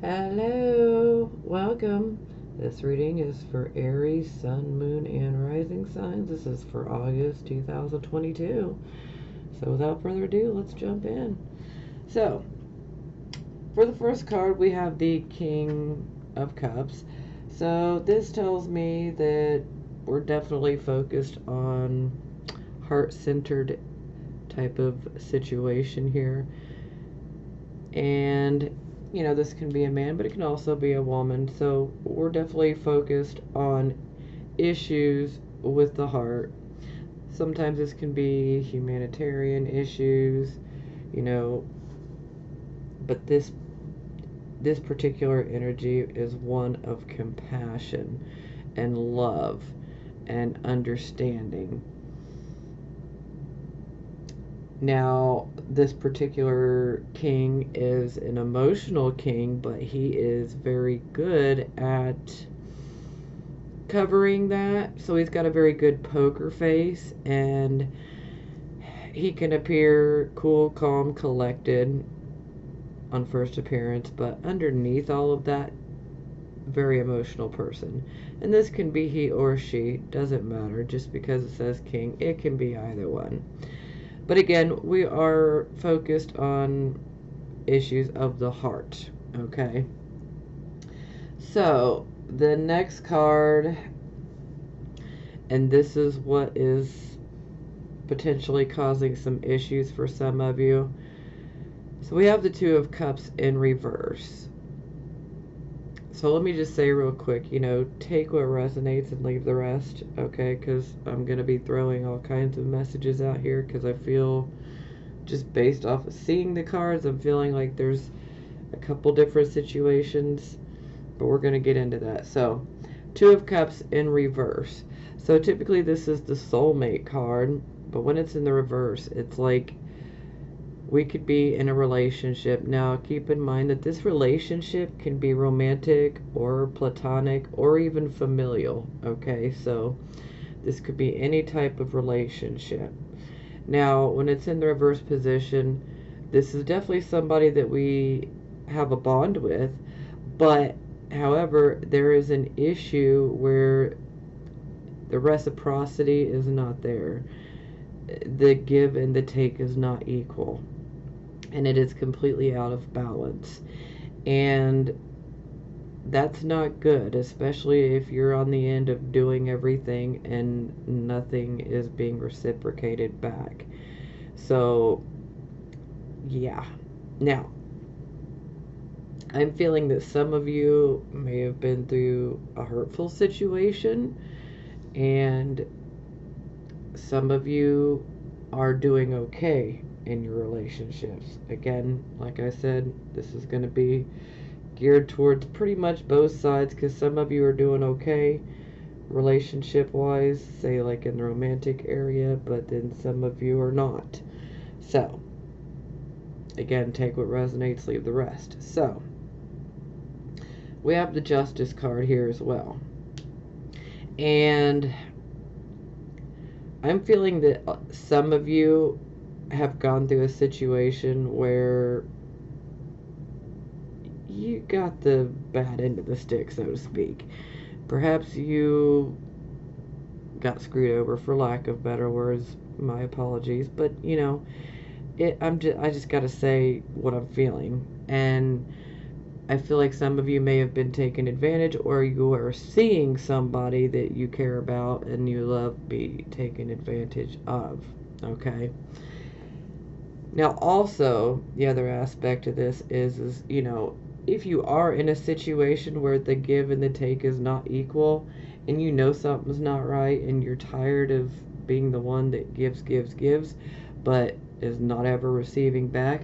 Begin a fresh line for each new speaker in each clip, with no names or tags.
Hello, welcome. This reading is for Aries, Sun, Moon, and Rising signs. This is for August 2022. So without further ado, let's jump in. So, for the first card, we have the King of Cups. So this tells me that we're definitely focused on heart-centered type of situation here. And this can be a man, but it can also be a woman. So we're definitely focused on issues with the heart. Sometimes this can be humanitarian issues, but this particular energy is one of compassion and love and understanding. Now, this particular king is an emotional king, but he is very good at covering that. So he's got a very good poker face, and he can appear cool, calm, collected on first appearance, but underneath all of that, very emotional person. And this can be he or she, doesn't matter. Just because it says king, it can be either one. But again, we are focused on issues of the heart, okay? So, the next card, and this is what is potentially causing some issues for some of you. So we have the Two of Cups in reverse. So let me just say real quick, take what resonates and leave the rest, okay? Because I'm going to be throwing all kinds of messages out here because I feel, just based off of seeing the cards, I'm feeling like there's a couple different situations, but we're going to get into that. So, Two of Cups in reverse. So typically this is the soulmate card, but when it's in the reverse, it's like we could be in a relationship. Now, keep in mind that this relationship can be romantic or platonic or even familial, okay? So this could be any type of relationship. Now, when it's in the reverse position, this is definitely somebody that we have a bond with, but however, there is an issue where the reciprocity is not there. The give and the take is not equal, and it is completely out of balance, and that's not good, especially if you're on the end of doing everything and nothing is being reciprocated back. So yeah. Now, I'm feeling that some of you may have been through a hurtful situation, and some of you are doing okay in your relationships. Again, like I said, this is going to be geared towards pretty much both sides, because some of you are doing okay relationship wise, say like in the romantic area, but then some of you are not. So again, take what resonates, leave the rest. So we have the Justice card here as well, and I'm feeling that some of you have gone through a situation where you got the bad end of the stick, so to speak. Perhaps you got screwed over, for lack of better words. My apologies, but I just gotta say what I'm feeling, and I feel like some of you may have been taken advantage, or you are seeing somebody that you care about and you love be taken advantage of, okay? Now, also, the other aspect of this is if you are in a situation where the give and the take is not equal, and something's not right, and you're tired of being the one that gives, but is not ever receiving back,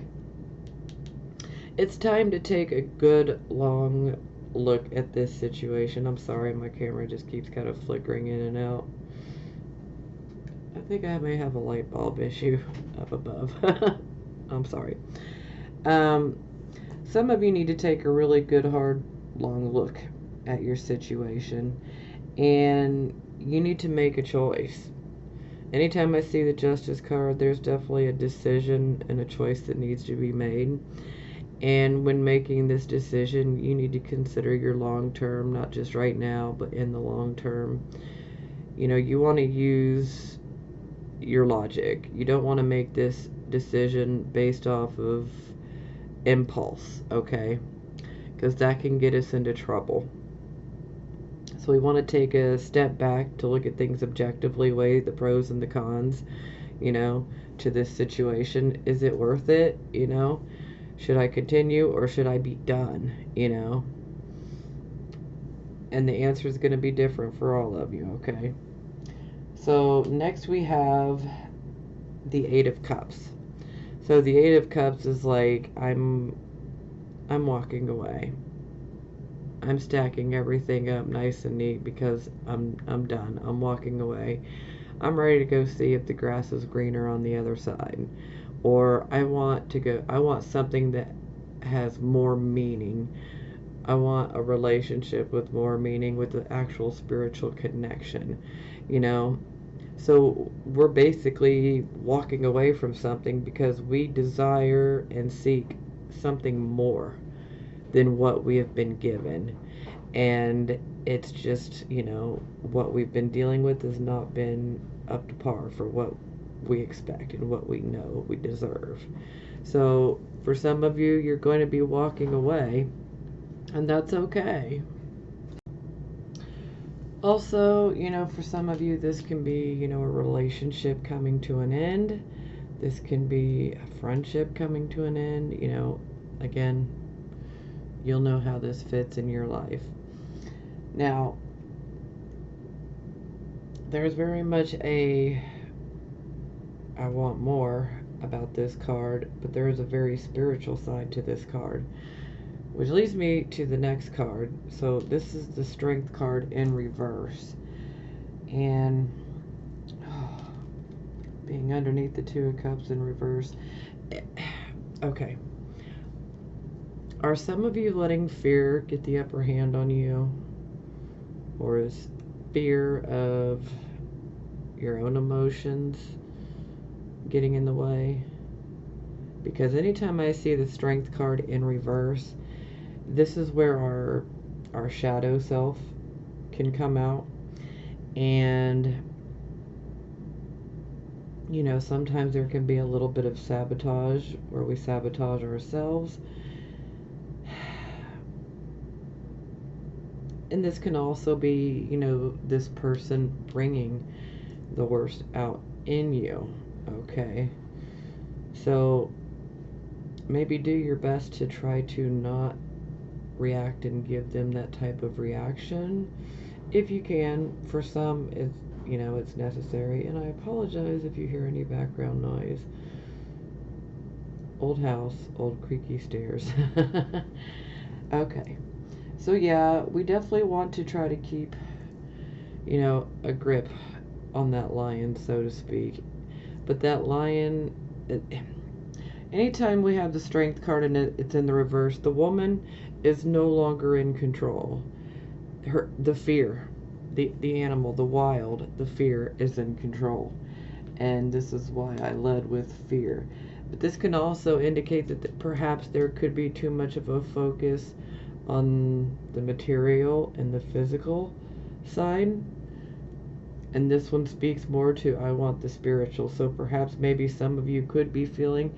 it's time to take a good long look at this situation. I'm sorry, my camera just keeps kind of flickering in and out. I think I may have a light bulb issue up above. I'm sorry. Some of you need to take a really good, hard, long look at your situation, and you need to make a choice. Anytime I see the Justice card, there's definitely a decision and a choice that needs to be made. And when making this decision, you need to consider your long term, not just right now, but in the long term. You want to use your logic. You don't want to make this decision based off of impulse, okay? Because that can get us into trouble. So we want to take a step back to look at things objectively, weigh the pros and the cons, to this situation. Is it worth it? Should I continue or should I be done? And the answer is going to be different for all of you, okay? So next we have the Eight of Cups. So the Eight of Cups is like, I'm walking away. I'm stacking everything up nice and neat because I'm done. I'm walking away. I'm ready to go see if the grass is greener on the other side. Or I want something that has more meaning. I want a relationship with more meaning, with the actual spiritual connection, So we're basically walking away from something because we desire and seek something more than what we have been given. And it's just, what we've been dealing with has not been up to par for what we expect and what we know we deserve. So for some of you, you're going to be walking away, and that's okay. Also, for some of you, this can be, a relationship coming to an end. This can be a friendship coming to an end. Again, you'll know how this fits in your life. Now, there's very much I want more about this card, but there is a very spiritual side to this card, which leads me to the next card. So this is the Strength card in reverse, and being underneath the Two of Cups in reverse. Okay, are some of you letting fear get the upper hand on you, or is fear of your own emotions getting in the way? Because anytime I see the Strength card in reverse, this is where our shadow self can come out. And sometimes there can be a little bit of sabotage where we sabotage ourselves. And this can also be, this person bringing the worst out in you, okay? So maybe do your best to try to not react and give them that type of reaction if you can. For some, it's necessary. And I apologize if you hear any background noise. Old house, old creaky stairs. Okay. So yeah, we definitely want to try to keep, a grip on that lion, so to speak. But that lion, anytime we have the Strength card and it's in the reverse, the woman is no longer in control. The fear, the animal, the wild, the fear is in control. And this is why I led with fear. But this can also indicate that perhaps there could be too much of a focus on the material and the physical side. And this one speaks more to, I want the spiritual. So perhaps maybe some of you could be feeling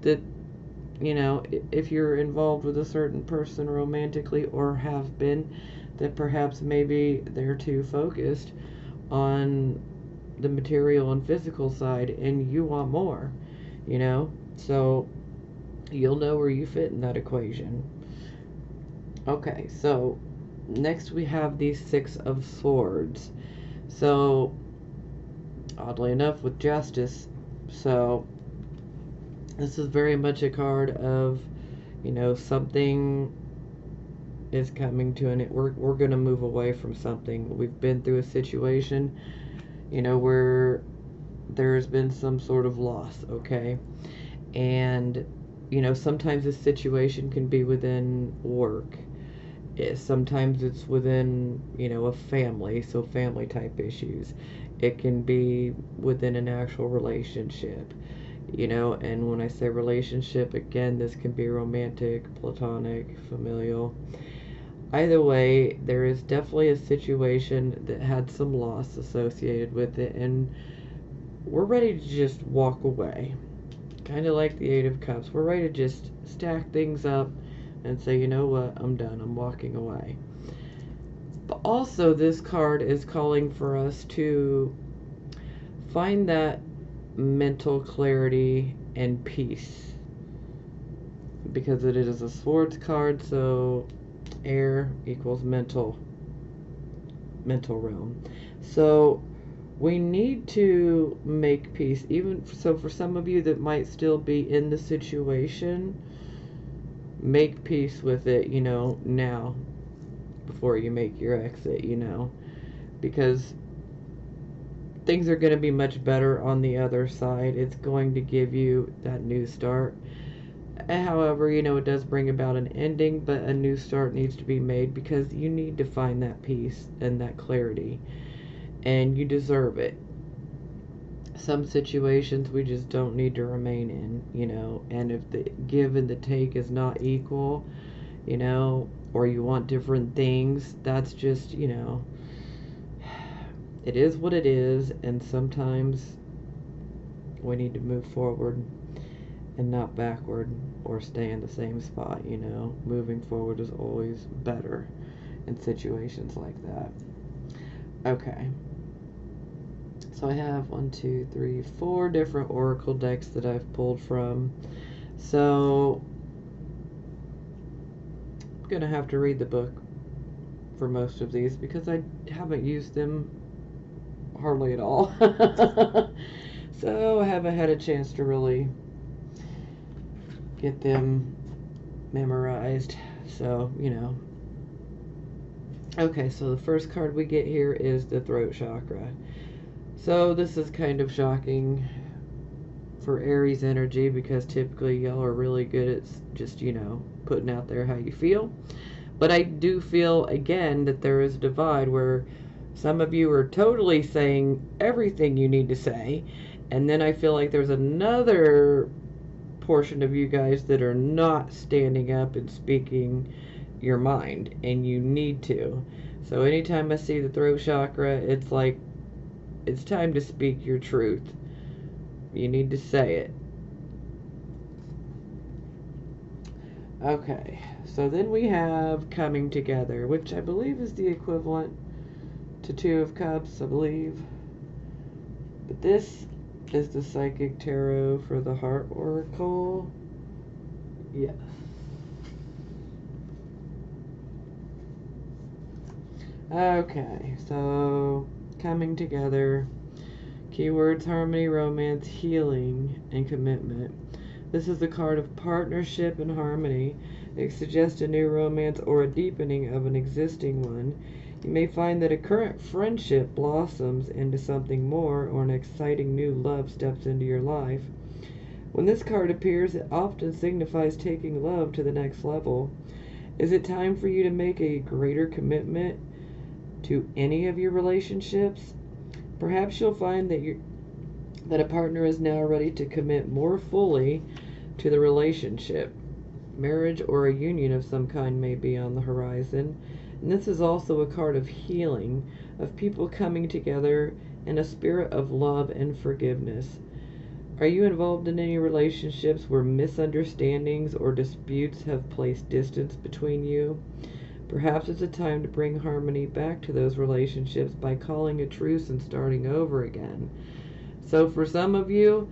that, if you're involved with a certain person romantically or have been, that perhaps maybe they're too focused on the material and physical side and you want more, So you'll know where you fit in that equation. Okay, so next we have the Six of Swords. So, oddly enough, with Justice, so this is very much a card of, something is coming to an end. We're going to move away from something. We've been through a situation, where there's been some sort of loss, okay? And, sometimes this situation can be within work. Sometimes it's within, a family, so family type issues. It can be within an actual relationship. You know, and when I say relationship, again, this can be romantic, platonic, familial. Either way, there is definitely a situation that had some loss associated with it, and we're ready to just walk away. Kind of like the Eight of Cups. We're ready to just stack things up and say, you know what, I'm done. I'm walking away. But also, this card is calling for us to find that mental clarity and peace. Because it is a swords card, so air equals mental realm. So we need to make peace. Even so, for some of you that might still be in the situation, make peace with it, you know, now, before you make your exit, you know, because things are going to be much better on the other side. It's going to give you that new start. However, you know, it does bring about an ending, but a new start needs to be made because you need to find that peace and that clarity, and you deserve it. Some situations we just don't need to remain in, you know, and if the give and the take is not equal, you know, or you want different things, that's just, you know, it is what it is, and sometimes we need to move forward and not backward or stay in the same spot, you know. Moving forward is always better in situations like that. Okay. So I have 4 different oracle decks that I've pulled from. So I'm going to have to read the book for most of these because I haven't used them hardly at all. So I haven't had a chance to really get them memorized. So, you know. Okay, so the first card we get here is the throat chakra. So this is kind of shocking for Aries energy because typically y'all are really good at just, you know, putting out there how you feel. But I do feel, again, that there is a divide where some of you are totally saying everything you need to say, and then I feel like there's another portion of you guys that are not standing up and speaking your mind, and you need to. So anytime I see the throat chakra, it's like it's time to speak your truth. You need to say it. Okay, so then we have coming together, which I believe is the equivalent to Two of Cups, I believe. But this is the Psychic Tarot for the Heart Oracle. Yes. Okay, so coming together. Keywords: harmony, romance, healing, and commitment. This is the card of partnership and harmony. It suggests a new romance or a deepening of an existing one. You may find that a current friendship blossoms into something more, or an exciting new love steps into your life. When this card appears, it often signifies taking love to the next level. Is it time for you to make a greater commitment to any of your relationships? Perhaps you'll find that a partner is now ready to commit more fully to the relationship. Marriage or a union of some kind may be on the horizon. And this is also a card of healing, of people coming together in a spirit of love and forgiveness. Are you involved in any relationships where misunderstandings or disputes have placed distance between you? Perhaps it's a time to bring harmony back to those relationships by calling a truce and starting over again. So for some of you,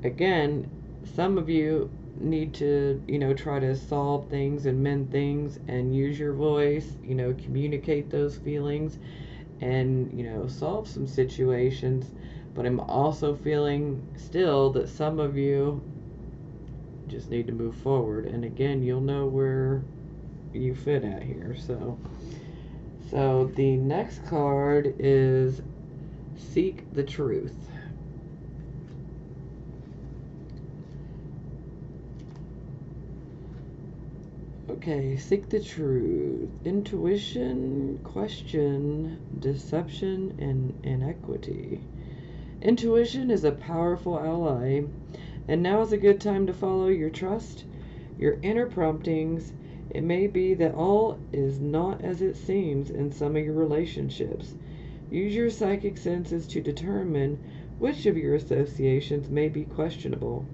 again, some of you need to, you know, try to solve things and mend things and use your voice, you know, communicate those feelings and, you know, solve some situations. But I'm also feeling still that some of you just need to move forward. And again, you'll know where you fit at here. So the next card is Seek the Truth. Okay, seek the truth. Intuition, question, deception, and inequity. Intuition is a powerful ally, and now is a good time to follow your trust, your inner promptings. It may be that all is not as it seems in some of your relationships. Use your psychic senses to determine which of your associations may be questionable.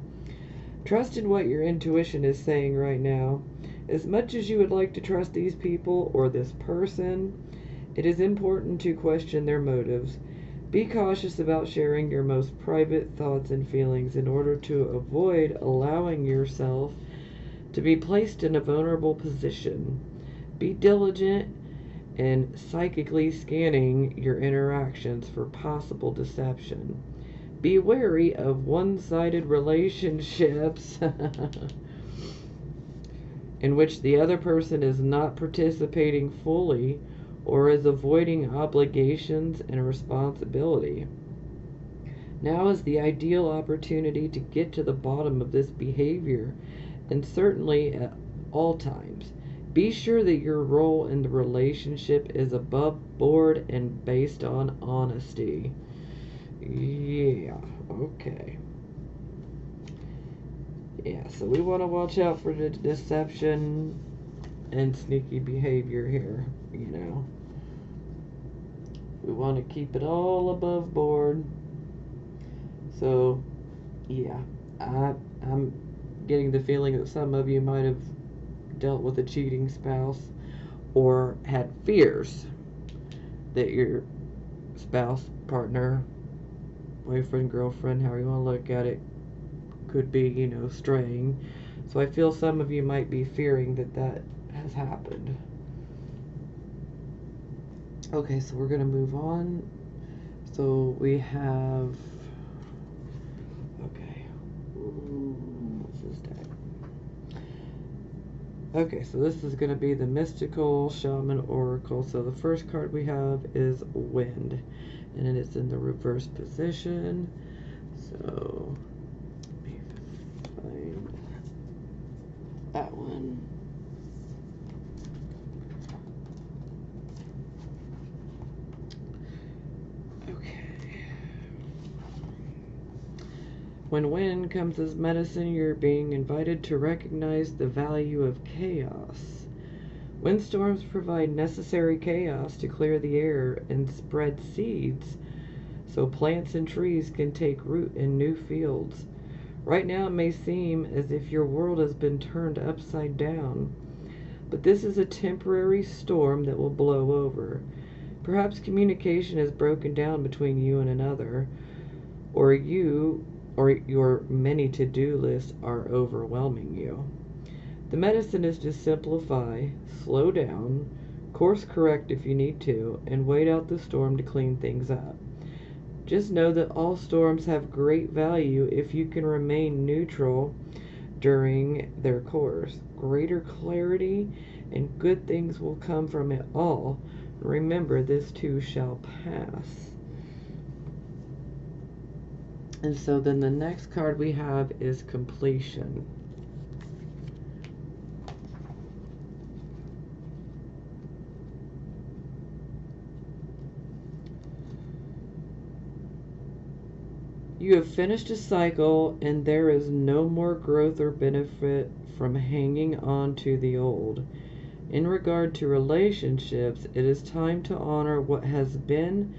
Trust in what your intuition is saying right now. As much as you would like to trust these people or this person, it is important to question their motives. Be cautious about sharing your most private thoughts and feelings in order to avoid allowing yourself to be placed in a vulnerable position. Be diligent in psychically scanning your interactions for possible deception. Be wary of one-sided relationships in which the other person is not participating fully or is avoiding obligations and responsibility. Now is the ideal opportunity to get to the bottom of this behavior, and certainly at all times. Be sure that your role in the relationship is above board and based on honesty. Yeah, okay. Yeah, so we want to watch out for the deception and sneaky behavior here, you know. We want to keep it all above board. So, yeah, I'm getting the feeling that some of you might have dealt with a cheating spouse or had fears that your spouse, partner, boyfriend, girlfriend, however you want to look at it, could be, you know, straying. So I feel some of you might be fearing that that has happened. Okay, so we're going to move on. So we have, okay, what's this deck? Okay, so this is going to be the Mystical Shaman Oracle. So the first card we have is Wind, and it's in the reverse position. So let me find that one. Okay. When wind comes as medicine, you're being invited to recognize the value of chaos. Windstorms provide necessary chaos to clear the air and spread seeds so plants and trees can take root in new fields. Right now it may seem as if your world has been turned upside down, but this is a temporary storm that will blow over. Perhaps communication has broken down between you and another, or your many to-do lists are overwhelming you. The medicine is to simplify, slow down, course correct if you need to, and wait out the storm to clean things up. Just know that all storms have great value if you can remain neutral during their course. Greater clarity and good things will come from it all. Remember, this too shall pass. And so then the next card we have is Completion. You have finished a cycle, and there is no more growth or benefit from hanging on to the old. In regard to relationships, it is time to honor what has been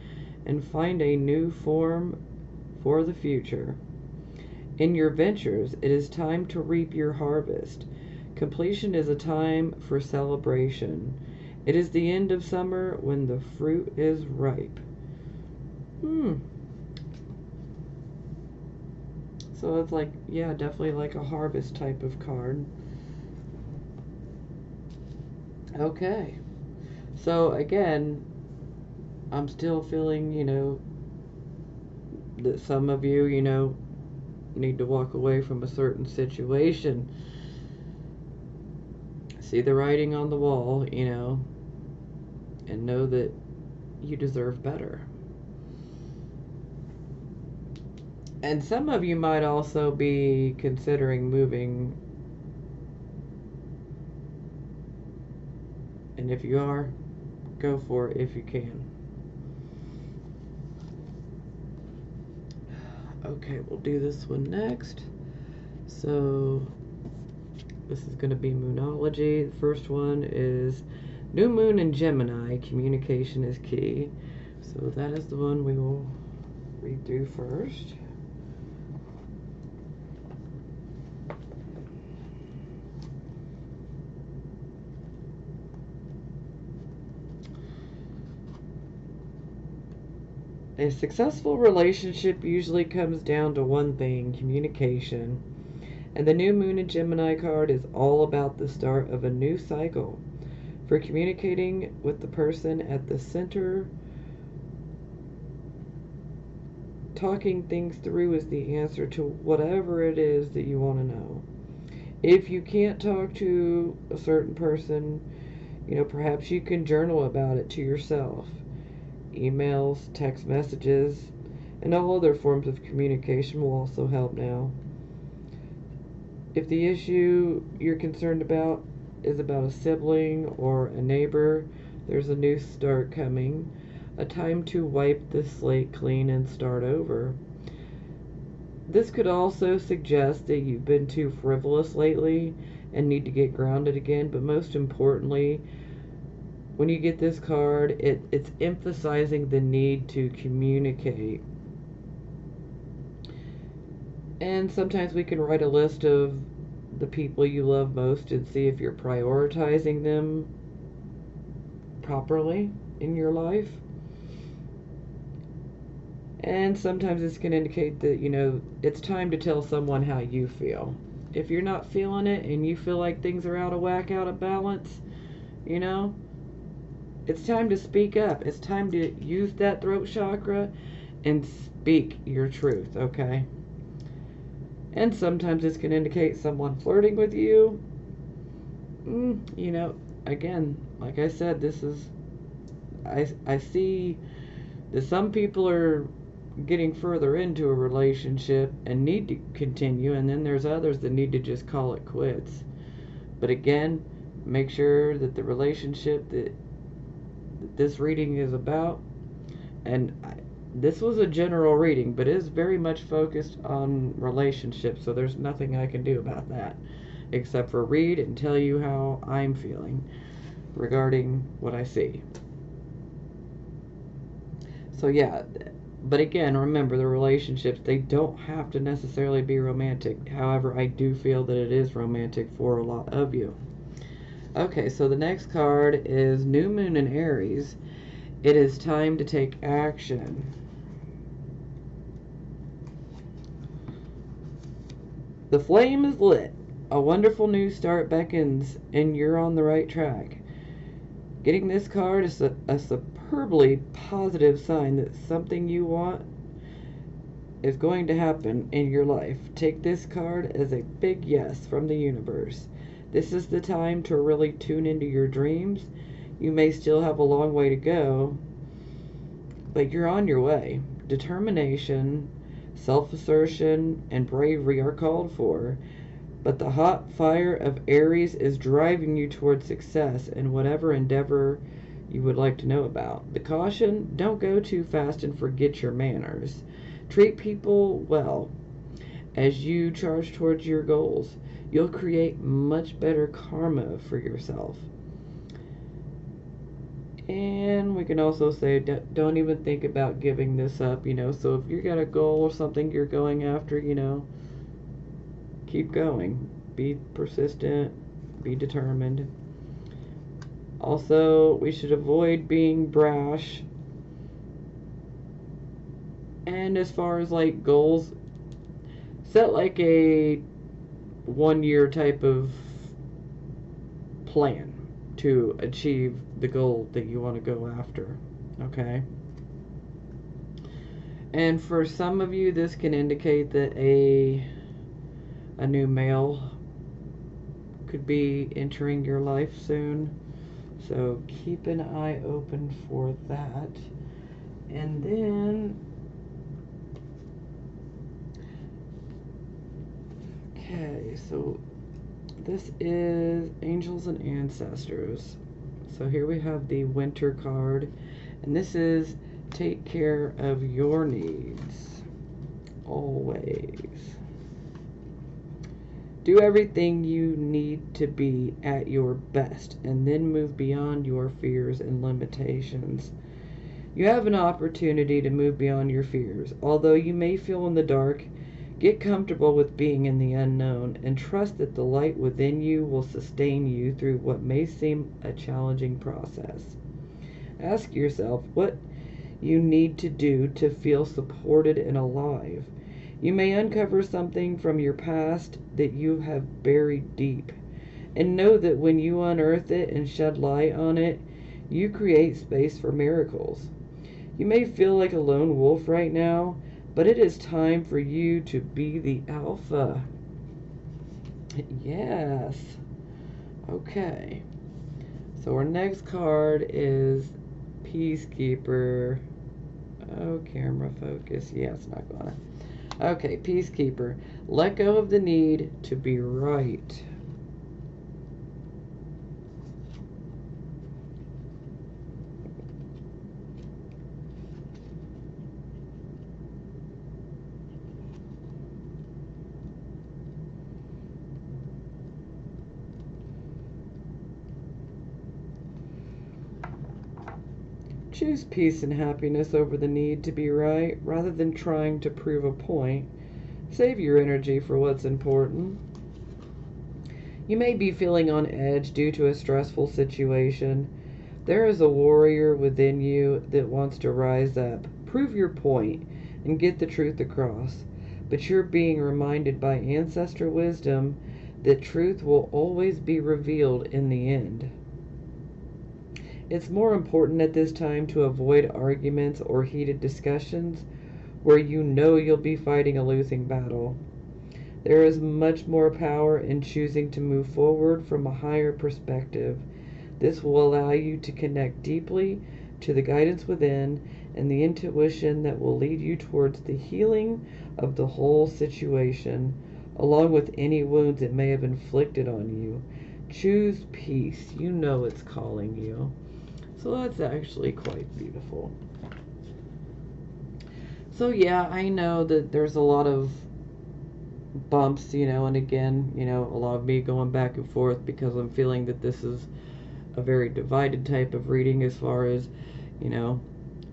and find a new form for the future. In your ventures, it is time to reap your harvest. Completion is a time for celebration. It is the end of summer when the fruit is ripe. So it's like, yeah, definitely like a harvest type of card. Okay. So again, I'm still feeling, you know, that some of you, you know, need to walk away from a certain situation. See the writing on the wall, you know, and know that you deserve better. And some of you might also be considering moving. And if you are, go for it if you can. Okay, we'll do this one next. So this is going to be Moonology. The first one is New Moon and Gemini. Communication is key. So that is the one we will read through first. A successful relationship usually comes down to one thing: communication. And the New Moon and Gemini card is all about the start of a new cycle. For communicating with the person at the center, talking things through is the answer to whatever it is that you want to know. If you can't talk to a certain person, perhaps you can journal about it to yourself. Emails, text messages, and all other forms of communication will also help now. If the issue you're concerned about is about a sibling or a neighbor, there's a new start coming, a time to wipe the slate clean and start over. This could also suggest that you've been too frivolous lately and need to get grounded again, but most importantly, when you get this card, it's emphasizing the need to communicate. And sometimes we can write a list of the people you love most and see if you're prioritizing them properly in your life. And sometimes this can indicate that, it's time to tell someone how you feel. If you're not feeling it and you feel like things are out of whack, out of balance, it's time to speak up. It's time to use that throat chakra and speak your truth, okay? And sometimes this can indicate someone flirting with you. Again, like I said, I see that some people are getting further into a relationship and need to continue, and then there's others that need to just call it quits. But again, make sure that the relationship that this reading is about, and this was a general reading, but it is very much focused on relationships, so there's nothing I can do about that except for read and tell you how I'm feeling regarding what I see. So yeah, but again, remember, the relationships, they don't have to necessarily be romantic. However, I do feel that it is romantic for a lot of you. Okay, so the next card is New Moon in Aries. It is time to take action. The flame is lit. A wonderful new start beckons, and you're on the right track. Getting this card is a superbly positive sign that something you want is going to happen in your life. Take this card as a big yes from the universe. This is the time to really tune into your dreams. You may still have a long way to go, but you're on your way. Determination, self-assertion, and bravery are called for, but the hot fire of Aries is driving you toward success in whatever endeavor you would like to know about. The caution: don't go too fast and forget your manners. Treat people well as you charge towards your goals. You'll create much better karma for yourself. And we can also say, don't even think about giving this up, So if you got a goal or something you're going after, keep going. Be persistent. Be determined. Also, we should avoid being brash. And as far as like goals, set like a 1-year type of plan to achieve the goal that you want to go after, okay? And for some of you, this can indicate that a new male could be entering your life soon, so keep an eye open for that. And then, okay, so this is Angels and Ancestors. So here we have the Winter card, and this is take care of your needs. always. Do everything you need to be at your best, and then move beyond your fears and limitations. You have an opportunity to move beyond your fears. Although you may feel in the dark, get comfortable with being in the unknown and trust that the light within you will sustain you through what may seem a challenging process. Ask yourself what you need to do to feel supported and alive. You may uncover something from your past that you have buried deep. And know that when you unearth it and shed light on it, you create space for miracles. You may feel like a lone wolf right now, but it is time for you to be the alpha. Yes. Okay. So our next card is Peacekeeper. Oh, camera focus. Yeah, it's not gonna. Okay, Peacekeeper. Let go of the need to be right. Choose peace and happiness over the need to be right, rather than trying to prove a point. Save your energy for what's important. You may be feeling on edge due to a stressful situation. There is a warrior within you that wants to rise up, prove your point, and get the truth across. But you're being reminded by ancestral wisdom that truth will always be revealed in the end. It's more important at this time to avoid arguments or heated discussions where you know you'll be fighting a losing battle. There is much more power in choosing to move forward from a higher perspective. This will allow you to connect deeply to the guidance within and the intuition that will lead you towards the healing of the whole situation, along with any wounds it may have inflicted on you. Choose peace. You know it's calling you. So that's actually quite beautiful. So yeah, I know that there's a lot of bumps, and again, a lot of me going back and forth because I'm feeling that this is a very divided type of reading as far as,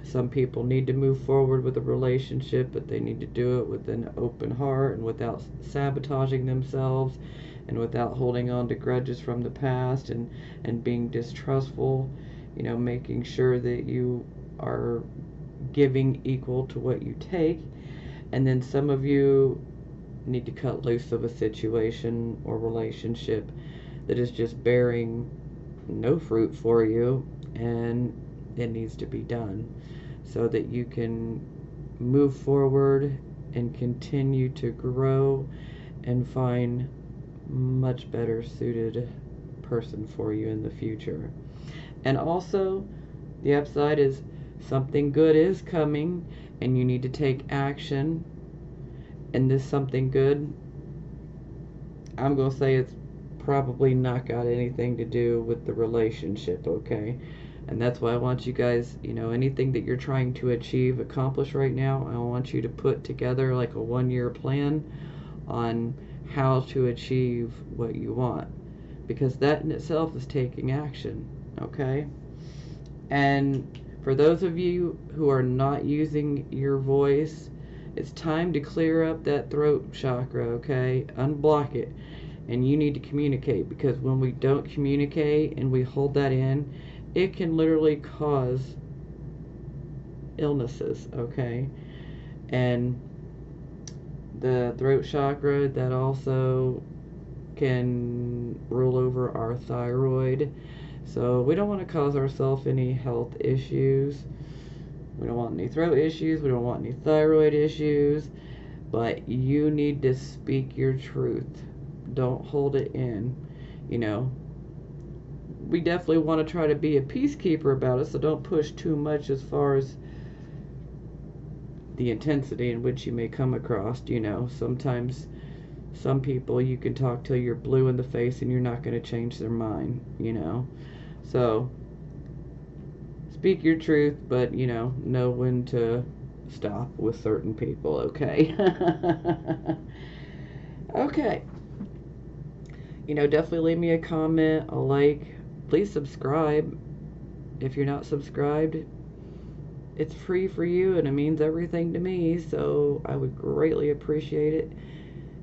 some people need to move forward with a relationship, but they need to do it with an open heart and without sabotaging themselves and without holding on to grudges from the past and being distrustful, making sure that you are giving equal to what you take. And then some of you need to cut loose of a situation or relationship that is just bearing no fruit for you, and it needs to be done so that you can move forward and continue to grow and find much better suited person for you in the future. And also, the upside is something good is coming and you need to take action. And this something good, I'm going to say it's probably not got anything to do with the relationship, okay? And that's why I want you guys, anything that you're trying to accomplish right now, I want you to put together like a 1-year plan on how to achieve what you want. Because that in itself is taking action, okay? And for those of you who are not using your voice, it's time to clear up that throat chakra, okay? Unblock it. And you need to communicate, because when we don't communicate and we hold that in, it can literally cause illnesses, okay? And the throat chakra, that also can rule over our thyroid. So we don't want to cause ourselves any health issues. We don't want any throat issues. We don't want any thyroid issues. But you need to speak your truth. Don't hold it in. We definitely want to try to be a peacekeeper about it, so don't push too much as far as the intensity in which you may come across. Sometimes some people you can talk till you're blue in the face and you're not going to change their mind, So speak your truth, but know when to stop with certain people, okay? Okay. Definitely leave me a comment, a like. Please subscribe. If you're not subscribed, it's free for you and it means everything to me, so I would greatly appreciate it.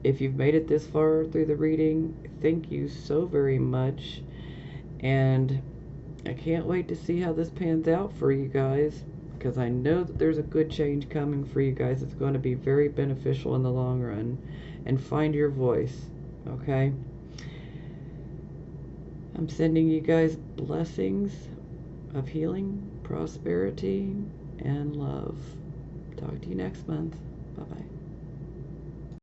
If you've made it this far through the reading, thank you so very much. And I can't wait to see how this pans out for you guys, because I know that there's a good change coming for you guys. It's going to be very beneficial in the long run. And find your voice, okay? I'm sending you guys blessings of healing, prosperity, and love. Talk to you next month. Bye-bye.